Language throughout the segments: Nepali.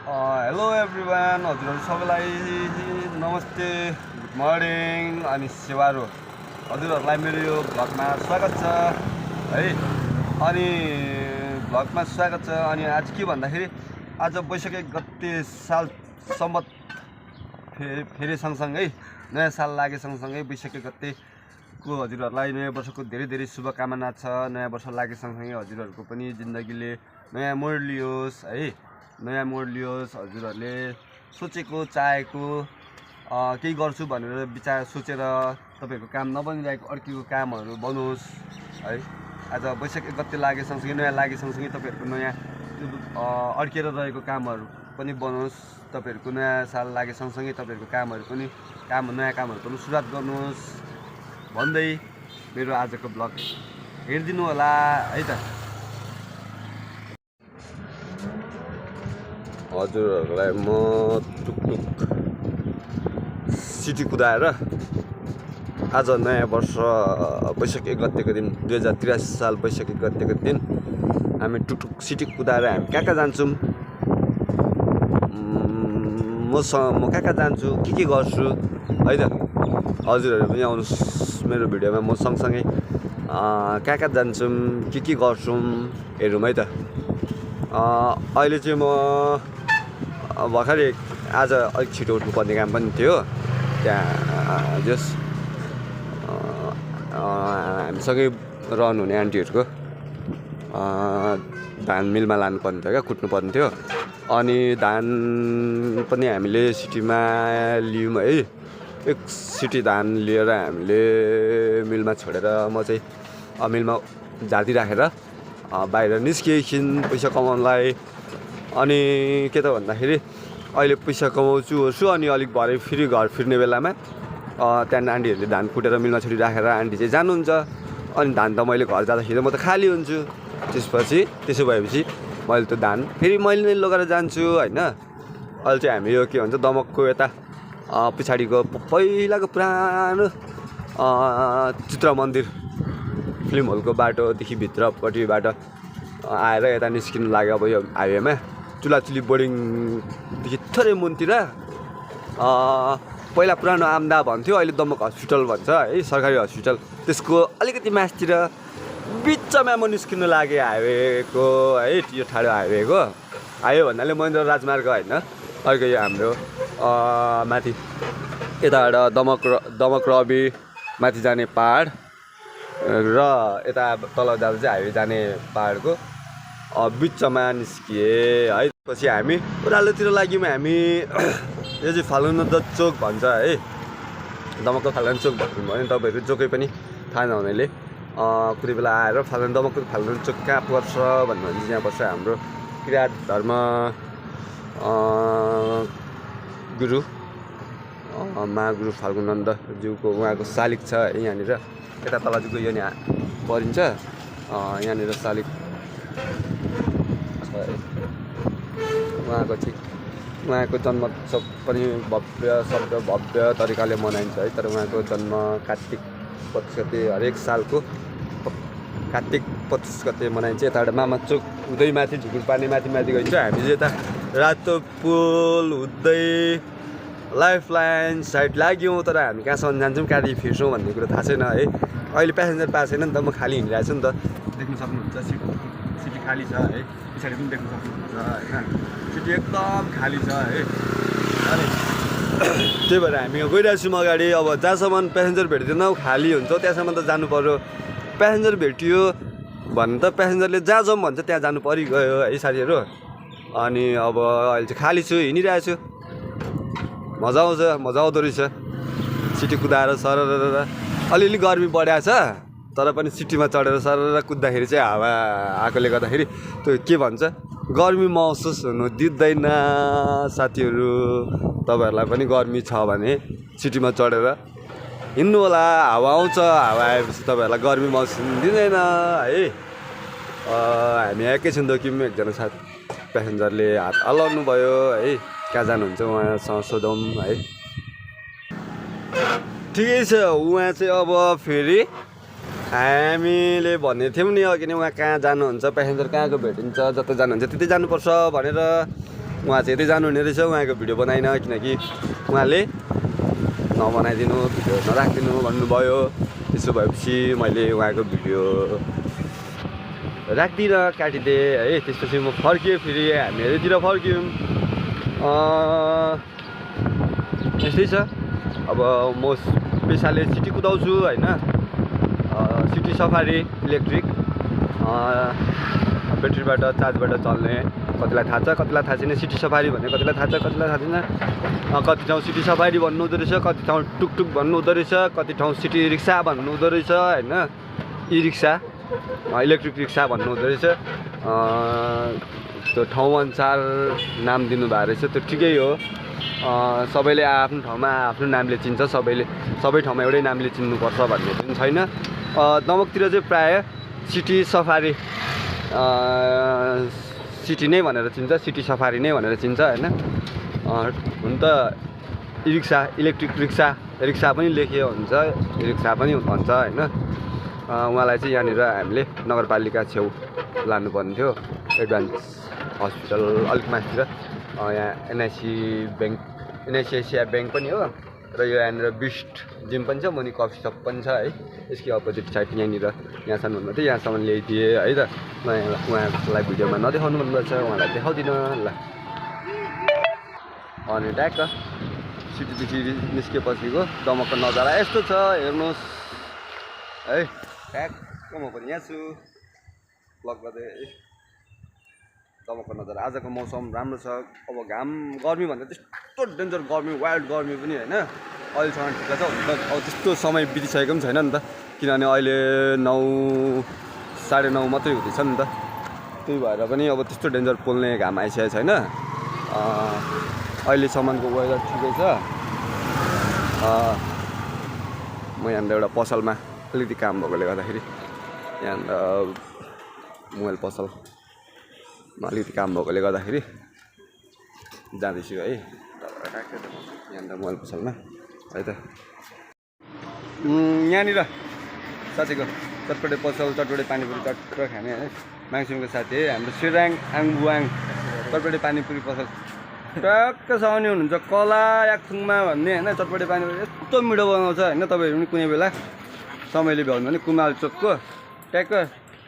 हेलो एभ्रिवान, हजुरहरू सबैलाई नमस्ते, गुड मर्निङ अनि सेवारो। हजुरहरूलाई मेरो यो भ्लगमा स्वागत छ है। अनि भ्लगमा स्वागत छ। अनि आज के भन्दाखेरि आज वैशाख 1 गते साल सम्मत फेरि सँगसँगै नयाँ साल लागे सँगसँगै वैशाख 1 गतेको हजुरहरूलाई नयाँ वर्षको धेरै धेरै शुभकामना छ। नयाँ वर्ष लागे सँगसँगै हजुरहरूको पनि जिन्दगीले नयाँ मोड लियोस् है, नयाँ मोड लियोस्। हजुरहरूले सोचेको चाहेको केही गर्छु भनेर विचार सोचेर तपाईँहरूको काम नबनिरहेको अर्कीको कामहरू बनोस् है। आज वैशाख 1 गते लागे सँगसँगै नयाँ लागे सँगसँगै तपाईँहरूको नयाँ अड्केर रहेको कामहरू पनि बनोस्। तपाईँहरूको नयाँ साल लागे सँगसँगै तपाईँहरूको कामहरू पनि नयाँ कामहरू पनि सुरुवात गर्नुहोस् भन्दै मेरो आजको ब्लग हेरिदिनु होला है त। हजुरहरूलाई म टुकटुक सिटी कुदाएर आज नयाँ वर्ष वैशाख 1 गतेको दिन 2083 साल वैशाख 1 गतेको दिन हामी टुकटुक सिटी कुदाएर हामी कहाँ जान्छौँ, म कहाँ जान्छु, के गर्छु है त। हजुरहरू पनि आउनुहोस् मेरो भिडियोमा, म सँगसँगै कहाँ जान्छौँ के गर्छौँ हेरौँ है त। अहिले चाहिँ म भर्खरै आज अलिक छिटो उठ्नुपर्ने काम पनि थियो। त्यहाँ जस हामीसँगै रहनुहुने आन्टीहरूको धान मिलमा लानुपर्ने थियो क्या, कुट्नुपर्ने थियो। अनि धान पनि हामीले सिटीमा लियौँ है। एक सिटी धान लिएर हामीले मिलमा छोडेर म चाहिँ मिलमा झाँटी राखेर बाहिर निस्केँ एकछिन पैसा कमाउनलाई। अनि के त भन्दाखेरि अहिले पैसा कमाउँछु ओर्छु अनि अलिक भरे फेरि घर फिर्ने बेलामा त्यहाँदेखि आन्टीहरूले धान कुटेर मिलमा छोडिराखेर आन्टी चाहिँ जानुहुन्छ। अनि धान त मैले घर जाँदाखेरि म त खाली हुन्छु। त्यसो भएपछि मैले त धान फेरि मैले नै लगेर जान्छु होइन। अहिले चाहिँ हामी यो के भन्छ दमकको यता पछाडिको पहिलाको पुरानो चित्र मन्दिर फिल्म हलको बाटोदेखि भित्रपट्टिबाट आएर यता निस्किनु लाग्यो। अब यो हाइवेमा चुलाचुली बोर्डिङदेखि थोरै मुनतिर पहिला पुरानो आम्दा भन्थ्यो, अहिले दमक हस्पिटल भन्छ है, सरकारी हस्पिटल। त्यसको अलिकति मास्तिर बिचमा म निस्किनु लागेँ हाइवेको है, यो ठाडो हाइवेको। हाइवे भन्नाले महेन्द्र राजमार्ग होइन, अर्को यो हाम्रो माथि यताबाट दमक रवि माथि जाने पहाड र यता तल जाँदा चाहिँ हाइवे जाने पहाडको बिचमा निस्किए है। पछि हामी ओह्रालोतिर लाग्यौँ। हामी यो चाहिँ फालुट चोक भन्छ है, दमकको फालुट चोक भन्नु भयो भने तपाईँहरू जोकै पनि थाहा नहुनेले कुनै बेला आएर दमकको फालुट चोक कहाँ पर्छ भन्नु भने यहाँ पर्छ हाम्रो किराँत धर्म गुरु महागुरु फाल्गुनन्दज्यूको उहाँको शालिग छ है यहाँनिर। यता तल चाहिँ यो नि परिन्छ, यहाँनिर शालिग छ है। उहाँको जन्मोत्सव पनि भव्य तरिकाले मनाइन्छ है। तर उहाँको जन्म कार्तिक 25 गते हरेक सालको कार्तिक 25 गते मनाइन्छ। यताबाट मामाचोक हुँदै माथि ढुकुर पार्ने माथि गइन्छ। हामी चाहिँ यता रातो पुल हुँदै लाइफ लाइन साइड लाग्यौँ। तर हामी कहाँसम्म जान्छौँ कहाँदेखि फिर्छौँ भन्ने कुरो थाहा छैन है। अहिले प्यासेन्जर पाएको छैन नि त, म खाली हिँडिरहेको छु नि त। देख्नु सक्नुहुन्छ सिटी खाली छ है, पछाडि पनि देख्नु सक्नुहुन्छ होइन, सिटी एकदम खाली छ है। अनि त्यही भएर हामी गइरहेको छौँ अगाडि। अब जहाँसम्म प्यासेन्जर भेट्दैन खाली हुन्छ त्यहाँसम्म त जानु पऱ्यो। प्यासेन्जर भेटियो भने त प्यासेन्जरले जहाँ जाउँ भन्छ त्यहाँ जानु परिगयो है साथीहरू। अनि अब अहिले चाहिँ खाली छु, हिँडिरहेको छु, मजा आउँदो रहेछ सिटी कुदाएर। सरर अलिअलि गर्मी बढाएको छ तर पनि सिटीमा चढेर सरर कुद्दाखेरि चाहिँ हावा आएकोले गर्दाखेरि त्यो के भन्छ गर्मी महसुस हुनु दिँदैन साथीहरू। तपाईँहरूलाई पनि गर्मी छ भने सिटीमा चढेर हिँड्नु होला, हावा आउँछ। हावा आएपछि तपाईँहरूलाई गर्मी महसुस दिँदैन है। हामी एकैछिन दोक्यौँ, एकजना साथी प्यासेन्जरले हात हल्लाउनु भयो है, कहाँ जानुहुन्छ उहाँसँग सोधौँ है। ठिकै छ, उहाँ चाहिँ अब फेरि हामीले भनेको थियौँ नि अघि नै उहाँ कहाँ जानुहुन्छ, प्यासेन्जर कहाँको भेटिन्छ, जता जानुहुन्छ त्यतै जानुपर्छ भनेर उहाँ चाहिँ यतै जानुहुने रहेछ, उहाँको भिडियो बनाइन किनकि उहाँले नबनाइदिनु भिडियो नराखिदिनु भन्नुभयो। त्यसो भएपछि मैले उहाँको भिडियो राख्दिनँ, काटिदिएँ है। त्यसपछि म फर्किएँ, फेरि हामी यतातिर फर्क्यौँ। यस्तै छ। अब म पेसाले सिटी कुदाउँछु होइन, सिटी सफारी इलेक्ट्रिक ब्याट्रीबाट चार्जबाट चल्ने। कतिलाई थाहा छ कतिलाई थाहा छैन सिटी सफारी भन्ने, कतिलाई थाहा छ कतिलाई थाहा छैन। कति ठाउँ सिटी सफारी भन्नु हुँदो रहेछ, कति ठाउँ टुकटुक भन्नु हुँदो रहेछ, कति ठाउँ सिटी रिक्सा भन्नु हुँदो रहेछ होइन, ई रिक्सा इलेक्ट्रिक रिक्सा भन्नु हुँदो रहेछ। त्यो ठाउँ अनुसार नाम दिनुभएको रहेछ, त्यो ठिकै हो। सबैले आफ्नो ठाउँमा आफ्नो नामले चिन्छ, सबै ठाउँमा एउटै नामले चिन्नुपर्छ भन्ने पनि छैन। दमकतिर चाहिँ प्रायः सिटी सफारी सिटी नै भनेर चिन्छ, सिटी सफारी नै भनेर चिन्छ होइन। हुन त ई रिक्सा इलेक्ट्रिक रिक्सा पनि लेखियो हुन्छ, ई रिक्सा पनि भन्छ होइन। उहाँलाई चाहिँ यहाँनिर हामीले नगरपालिका छेउ लानुपर्ने थियो, एडभान्स हस्पिटल अलिक माथितिर। यहाँ एनआइसिआइसिआई ब्याङ्क पनि हो र यो यहाँनिर बिस्ट जिम पनि छ, मुनि कफी सप पनि छ है। यसकै अपोजिट साइड यहाँनिर यहाँसम्म भन्नु थियो, यहाँसम्म ल्याइदिएँ है त। उहाँलाई भिडियोमा नदेखाउनु भन्नुपर्छ, उहाँलाई देखाउँदिनँ ल। अनि ट्याक्क सिटीदेखि निस्केपछिको दमकको नजारा यस्तो छ, हेर्नुहोस् है। ट्याक्क म पनि यहाँ छु ब्लग गर्दै। दमकको नजारा, आजको मौसम राम्रो छ। अब घाम गर्मी भन्दा त्यस्तो डेन्जर गर्मी, वाइल्ड गर्मी पनि होइन, अहिलेसम्म ठिक छ। अब त्यस्तो समय बितिसकेको पनि छैन नि त, किनभने अहिले 9 साढे 9 मात्रै हुँदैछ नि त। त्यही भएर पनि अब त्यस्तो डेन्जर पोल्ने घाम आइसकेको छैन। अहिलेसम्मको वेदर ठिकै छ। म यहाँनिर एउटा पसलमा अलिकति काम भएकोले गर्दाखेरि यहाँनिर मोबाइल पसलमा अलिकति काम भएकोले गर्दाखेरि जाँदैछु है। यहाँनिर मोबाइल पसलमा है त। यहाँनिर साथीको चटपटे पसल, चटपटे पानीपुरी चटपटे खाने है। माङसिमको साथी है हाम्रो सिराङ आङबुवाङ चटपटे पानीपुरी पसल टक्क साउने हुनुहुन्छ, कला याक्थुङमा भन्ने होइन। चटपटे पानीपुरी यस्तो मिठो बनाउँछ होइन। तपाईँहरू पनि कुनै बेला समयले भ्याउनु भने कुमाल चोकको ट्याक्क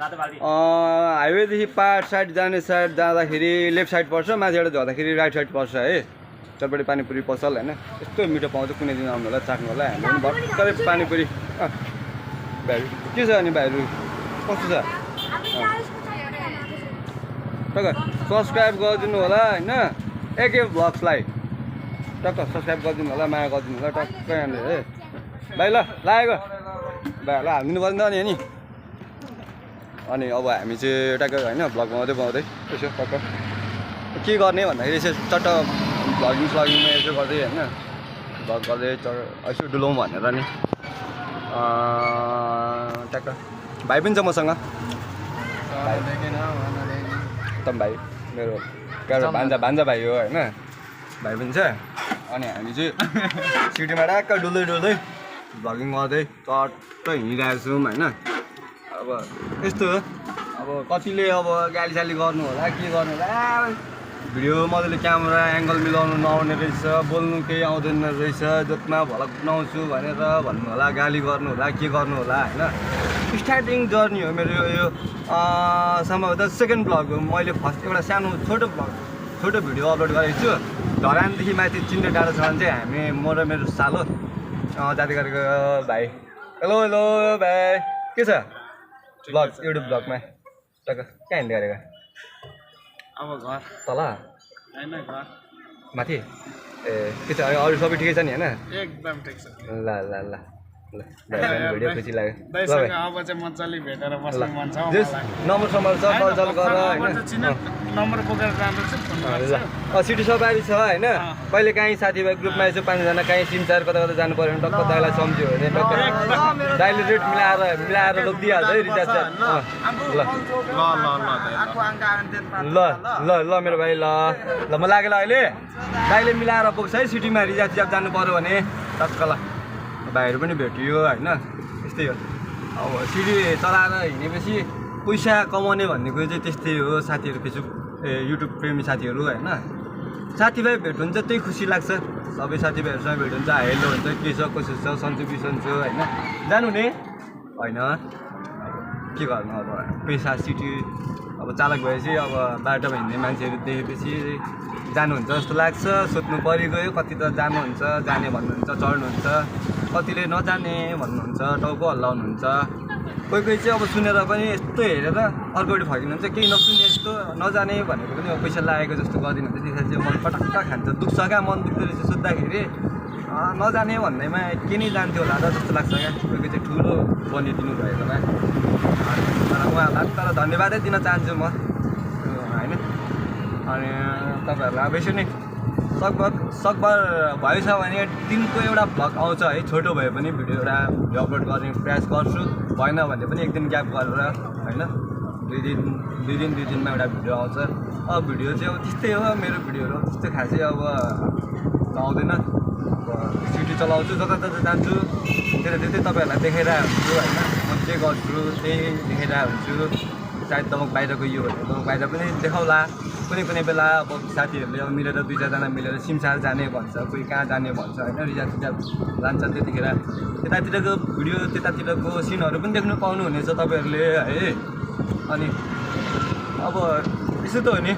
हाइवेदेखि पाहाड साइड जाने साइड जाँदाखेरि लेफ्ट साइड पर्छ, माथिबाट झर्दाखेरि राइट साइड पर्छ है। चटपटे पानीपुरी पसल होइन, यस्तो मिठो पाउँछ। कुनै दिन आउनु होला, चाख्नु होला। हामी पनि भर्खरै पानीपुरी भाइहरू के छ अनि भाइहरू कस्तो छ टक्क सब्सक्राइब गरिदिनु होला होइन। एके भ्लग्सलाई टक्क सब्सक्राइब गरिदिनु होला, माया गरिदिनु होला टक्क यहाँनिर है भाइ। ल लागेको भाइहरूलाई हालिदिनु पर्ने त नि। अनि अब हामी चाहिँ टक्क होइन भ्लग बनाउँदै यसो टक्क के गर्ने भन्दाखेरि यसो चट्ट भ्लगिङमा यसो गर्दै होइन, भ्लग गर्दै यसो डुलाउँ भनेर नि। टक्क भाइ पनि छ मसँग, एकदम भाइ मेरो भान्जा भाइ हो होइन, भाइ पनि छ। अनि हामी चाहिँ सिटीमा टक्क डुल्दै भ्लगिङ गर्दै चट्ट हिँडिरहेको छौँ होइन। अब यस्तो हो, अब कतिले अब गालीसाली गर्नु होला, के गर्नु होला, भिडियो मजाले क्यामेरा एङ्गल मिलाउनु नआउने रहेछ, बोल्नु केही आउँदैन रहेछ, जोतमा भलक बनाउँछु भनेर भन्नु होला, गाली गर्नु होला, के गर्नु होला होइन। स्टार्टिङ जर्नी हो मेरो यो। सम्भवतः सेकेन्ड भ्लग हो। मैले फर्स्ट एउटा सानो छोटो भिडियो अपलोड गरेको छु। धरानदेखि माथि चिन्ने डाँडो छ भने चाहिँ हामी म र मेरो सालो जाँदै गरेको भाइ। हेलो भाइ, के छ भ्लग युट्युब भ्लगमा टक्क कहाँ हिँड्दै गरेको? अब घर तल होइन, घर माथि। ए के छ अरू सबै ठिकै छ नि होइन? एकदम ठिक छ। ल भिडियो खुसी लाग्यो। दाइसँग अब चाहिँ मजाले भेटेर बस्नु मन छ मलाई। नम्बर छ कल गर होइन, नम्बर बोकेर जाँदैछु। सिटी सफारी छ होइन। कहिले काहीँ साथीभाइ ग्रुपमा यसो 5 जना काहीँ 3-4 कता जानु पऱ्यो भने टक्क दाइलाई सम्झ्यो भने टक्क दाइले रेट मिलाएर लगिदिइहाल्छ है रिचार्ज। ल मेरो भाइ ल म लागेर अहिले दाइले मिलाएर बोक्छ है। सिटीमा रिचार्ज जानु पऱ्यो भने टक्क ल भाइहरू पनि भेटियो होइन। यस्तै हो, अब सिडी चलाएर हिँडेपछि पैसा कमाउने भन्ने कुरो चाहिँ त्यस्तै हो। साथीहरू फेसबुक युट्युब प्रेमी साथीहरू होइन, साथीभाइ भेट हुन्छ त्यही खुसी लाग्छ सबै साथीभाइहरूसँग भेट हुन्छ हेलो हुन्छ के छ कसो छ सन्चो बिसन्चो होइन जानु नि होइन के गर्नु अब पेसा सिटी अब चालक भएपछि अब बाटोमा हिँड्ने मान्छेहरू देखेपछि जानुहुन्छ जस्तो लाग्छ सोध्नु परिगयो कति त जानुहुन्छ जाने भन्नुहुन्छ चढ्नुहुन्छ कतिले नजाने भन्नुहुन्छ टाउको हल्लाउनुहुन्छ कोही कोही चाहिँ अब सुनेर पनि यस्तो हेरेर अर्कोपट्टि फर्किनुहुन्छ केही नसुने यस्तो नजाने भनेको पनि अब पैसा लागेको जस्तो गरिदिनुहुन्छ त्यसरी चाहिँ मन पटक्क खान्छ दुख्छ क्या मन दुख्दो रहेछ सोद्धाखेरि नजाने भन्दैमा के नै जान्थ्यो होला र जस्तो लाग्छ क्या कोही कोही चाहिँ ठुलो बनिदिनु भएकोमा तर उहाँहरूलाई तर धन्यवादै दिन चाहन्छु म होइन अनि तपाईँहरूलाई अब यसरी नै सकभर भएछ भने दिनको एउटा भ्लग आउँछ है छोटो भए पनि भिडियो अपलोड गर्ने प्रयास गर्छु भएन भने पनि एक दिन ग्याप गरेर होइन दुई दिनमा एउटा भिडियो आउँछ अब भिडियो चाहिँ अब त्यस्तै हो मेरो भिडियोहरू त्यस्तो खासै अब आउँदैन सिटी चलाउँछु जता जता जान्छु त्यतै तपाईँहरूलाई देखाइरहेको हुन्छु होइन म जे गर्छु त्यही देखाइरहेको हुन्छु सायद दमक बाहिर गइयो भने दमक बाहिर पनि देखाउला कुनै बेला अब साथीहरूले अब मिलेर दुई चारजना मिलेर सिमसार जाने भन्छ कोही कहाँ जाने भन्छ होइन रिजार्भ लान्छ त्यतिखेर त्यतातिरको भिडियो त्यतातिरको सिनहरू पनि देख्नु पाउनुहुनेछ तपाईँहरूले है अनि अब यसो त हो नि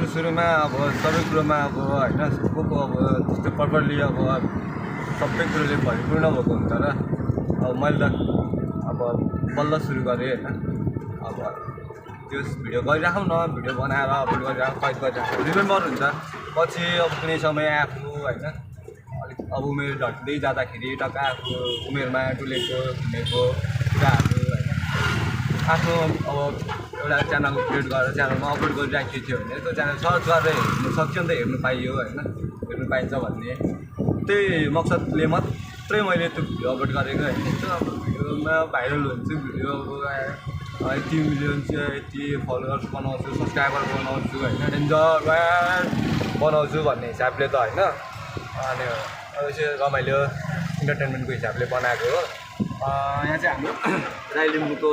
सुरुमा अब सबै कुरोमा अब होइन को अब त्यस्तो प्रपरली अब सबै कुरोले भरिपूर्ण भएको हुन्छ र अब मैले त अब बल्ल सुरु गरेँ होइन अब त्यो भिडियो गरिराखौँ न भिडियो बनाएर अपलोड गरिराखौँ कैद गरिराखौँ रिमेम्बर हुन्छ पछि अब कुनै समय आफू होइन अलिक अब उमेर ढल्दै जाँदाखेरि टक्क आफू उमेरमा डुलेको घुमेको कुराहरू होइन आफ्नो अब एउटा च्यानल क्रिएट गरेर च्यानलमा अपलोड गरिराखेको थियो भने त्यो च्यानल सर्च गरेर हेर्नु सक्यो नि त हेर्नु पाइयो होइन हेर्नु पाइन्छ भन्ने त्यही मकसदले मात्रै मैले त्यो भिडियो अपलोड गरेको होइन यस्तो अब भिडियोमा भाइरल हुन्छु भिडियो अब यति मिलियन चाहिँ यति फलोवर्स बनाउँछु सब्सक्राइबर बनाउँछु होइन डेन्जर बनाउँछु भन्ने हिसाबले त होइन अनि यसो रमाइलो इन्टरटेनमेन्टको हिसाबले बनाएको हो यहाँ चाहिँ हाम्रो राईलिम्बूको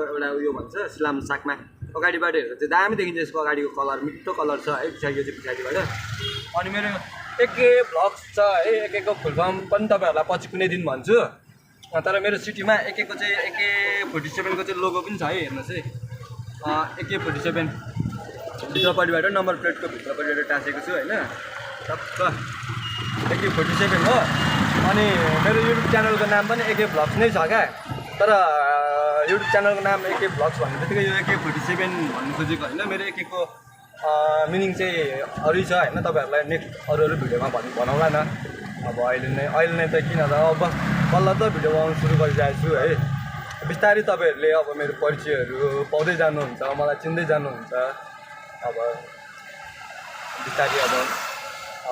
एउटा उयो भन्छ सिलाम सागमा अगाडिबाट हेर्दा चाहिँ दामी देखिन्छ यसको अगाडिको कलर मिठो कलर छ है पछाडि चाहिँ पछाडिबाट अनि मेरो एके भ्लग्स छ है एकेको फुल फर्म पनि तपाईँहरूलाई पछि कुनै दिन भन्छु तर मेरो सिटीमा एकेको चाहिँ AK47को चाहिँ लोगो पनि छ है हेर्नुहोस् है AK47 भित्रपट्टिबाट नम्बर प्लेटको भित्रपट्टिबाट टाँसेको छु होइन टक्क AK47 हो अनि मेरो युट्युब च्यानलको नाम पनि AK भ्लग्स नै छ क्या तर युट्युब च्यानलको नाम AK भ्लग्स भन्ने बित्तिकै यो AK47 भन्नु खोजेको होइन मेरो एकेको मिनिङ चाहिँ अरू छ होइन तपाईँहरूलाई नेक्स्ट अरू भिडियोमा भनौँला न अब अहिले नै त किन त अब बल्ल त भिडियो बनाउनु सुरु गरिरहेको छु है बिस्तारै तपाईँहरूले अब मेरो परिचयहरू पाउँदै जानुहुन्छ मलाई चिन्दै जानुहुन्छ अब बिस्तारै अब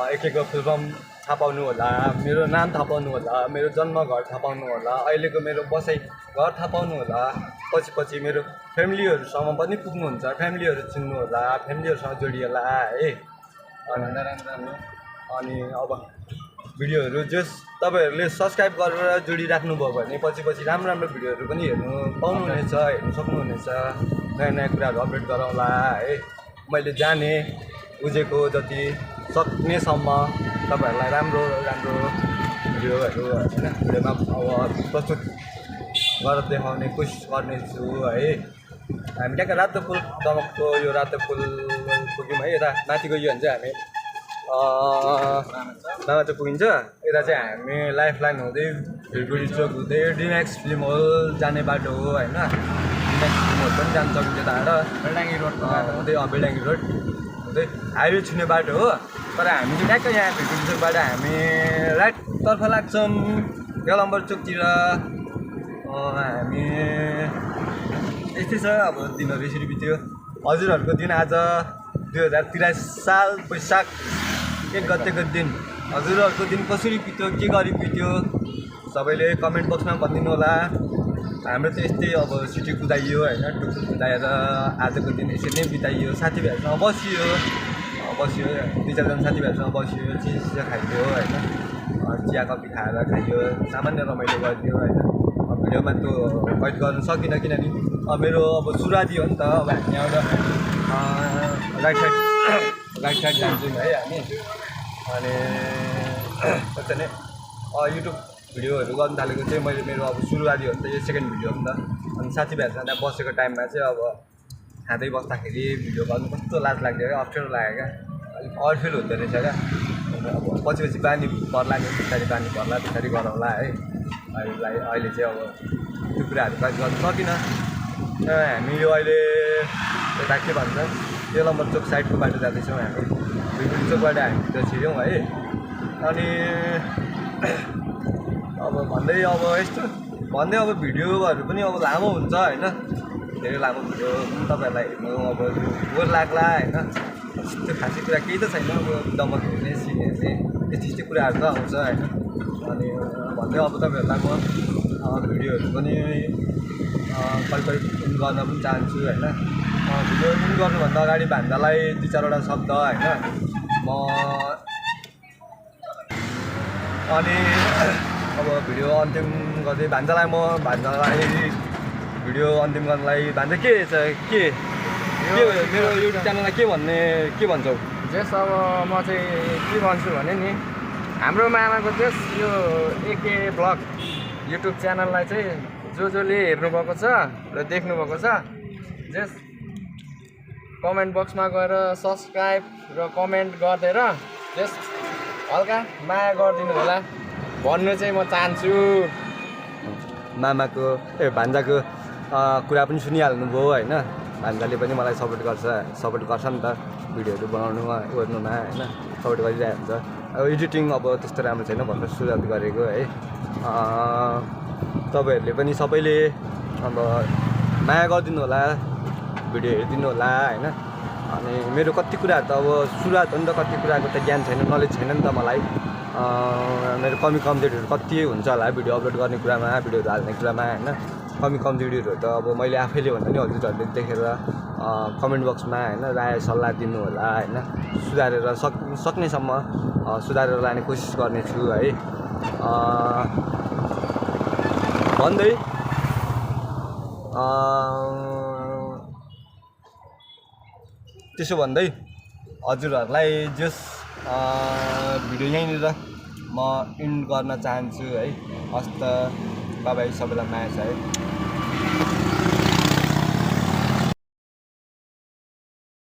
एकेको फुल फर्म थाहा पाउनु होला मेरो नाम थाहा पाउनु होला मेरो जन्म घर थाहा पाउनु होला अहिलेको मेरो बसाइ घर थाहा पाउनु होला पछि मेरो फ्यामिलीहरूसँग पनि पुग्नुहुन्छ फ्यामिलीहरू चिन्नु होला फ्यामिलीहरूसँग जोडिएला है अनि अब भिडियोहरू जस तपाईँहरूले सब्सक्राइब गरेर जोडिराख्नुभयो भने पछि राम्रो भिडियोहरू पनि हेर्नु पाउनुहुनेछ हेर्नु सक्नुहुनेछ नयाँ कुराहरू अपडेट गरौँला है मैले जाने बुझेको जति सक्नेसम्म तपाईँहरूलाई राम्रो भिडियोहरू होइन भिडियोमा अब प्रस्तुत गरेर देखाउने कोसिस गर्नेछु है हामी ट्याक्क रातो फुल दमकको यो रातो फुल पुग्यौँ है यता माथि गयो भने चाहिँ हामी नयाँ चाहिँ पुगिन्छ यता चाहिँ हामी लाइफ लाइन हुँदै फिलगढी चोक हुँदै डिम्याक्स फिल्म हल जाने बाटो हो होइन डिम्याक्स फिल्म हल पनि जान सकिन्छ यताबाट बेलडाङ्गी रोड हुँदै बेलडाङ्गी रोड हुँदै हाइवे छुने बाटो हो तर हामी चाहिँ ट्याक्क यहाँ फिलगढी चोकबाट हामी राइटतर्फ लाग्छौँ गलम्बर चोकतिर हामी यस्तै छ अब दिनहरू यसरी बित्यो हजुरहरूको दिन आज 2083 साल वैशाख 1 गतेको दिन हजुरहरूको दिन कसरी बित्यो के गरी बित्यो सबैले कमेन्ट बक्समा भनिदिनु होला हाम्रो त यस्तै अब सिटी कुदाइयो होइन टुकटुक कुदाएर आजको दिन यसरी नै बिताइयो साथीभाइहरूसँग बसियो दुई चारजना साथीभाइहरूसँग बसियो चिया खाइयो होइन चिया कफी खाएर खाइयो सामान्य रमाइलो गरिदियो होइन भिडियोमा त्यो कैद गर्नु सकिनँ किनभने मेरो अब सुरुवाती हो नि त अब हामी एउटा राइट साइड राइट साइड जान्छौँ है हामी। अनि कस्तो नि युट्युब भिडियोहरू गर्नु थालेको चाहिँ मैले मेरो अब सुरुवाती हो नि त, यो सेकेन्ड भिडियो हो नि त। अनि साथीभाइहरूसँग त्यहाँ बसेको टाइममा चाहिँ अब खाँदै बस्दाखेरि भिडियो गर्नु कस्तो लाज लाग्यो क्या, अप्ठ्यारो लाग्यो क्या, अलिक अड फिल हुँदो रहेछ क्या। अब पछि बानी पर्ला नि, पछाडि बानी पर्ला, पछाडि गरौँला है। अहिले चाहिँ अब त्यो कुराहरू कहिले गर्नु सकिनँ। हामी यो अहिले यता के भन्छ तेलम्बर चोक साइडको बाटो जाँदैछौँ हामी, बिजुली चोकबाट हामी भित्र छिर्यौँ है। अनि अब भन्दै अब भिडियोहरू पनि अब लामो हुन्छ होइन, धेरै लामो भिडियो तपाईँहरूलाई हेर्नु अब बोर लाग्ला होइन। त्यस्तो खासै कुरा केही त छैन, अब दमक हेर्ने सिन हेर्ने त्यस्तो कुराहरू त आउँछ होइन। अनि भन्दै अब तपाईँहरूलाई म भिडियोहरू पनि कहिले इन गर्न पनि चाहन्छु होइन। भिडियो इन गर्नुभन्दा अगाडि भान्जालाई 2-4वटा शब्द होइन अनि अब भिडियो अन्तिम गर्दै भान्जालाई भिडियो अन्तिम गर्नलाई भान्जा के मेरो युट्युब च्यानललाई के भन्छौ? जस अब म चाहिँ के भन्छु भने नि, हाम्रो मामाको जस यो एके ब्लग युट्युब च्यानललाई चाहिँ जसले हेर्नुभएको छ र देख्नुभएको छ जस कमेन्ट बक्समा गएर सब्सक्राइब र कमेन्ट गरिदिएर जस हल्का माया गरिदिनु होला भन्नु चाहिँ म चाहन्छु। मामाको भान्जाको कुरा पनि सुनिहाल्नुभयो होइन। भान्जाले पनि मलाई सपोर्ट गर्छ नि त, भिडियोहरू बनाउनुमा ओर्नुमा होइन सपोर्ट गरिरहेको हुन्छ। अब एडिटिङ अब त्यस्तो राम्रो छैन भनेर सुरुवात गरेको है। तपाईँहरूले पनि सबैले अब माया गरिदिनु होला, भिडियो हेरिदिनु होला होइन। अनि मेरो कति कुराहरू त अब सुरुवात हो नि त, कति कुराको त ज्ञान छैन, नलेज छैन नि त मलाई। मेरो कमजोरीहरू कति हुन्छ होला भिडियो अपलोड गर्ने कुरामा, भिडियोहरू हाल्ने कुरामा होइन। कमजोरीहरू त अब मैले आफैले भन्दा नि हजुरहरूले देखेर कमेन्ट बक्समा होइन राय सल्लाह दिनु होला होइन। सुधारेर सक्नेसम्म सुधारेर लाने कोसिस गर्नेछु है। भन्दै त्यसो भन्दै हजुरहरूलाई जस भिडियो यहीँनिर म इन्ड गर्न चाहन्छु है। हस्त बाबाई सबैलाई माया छ है।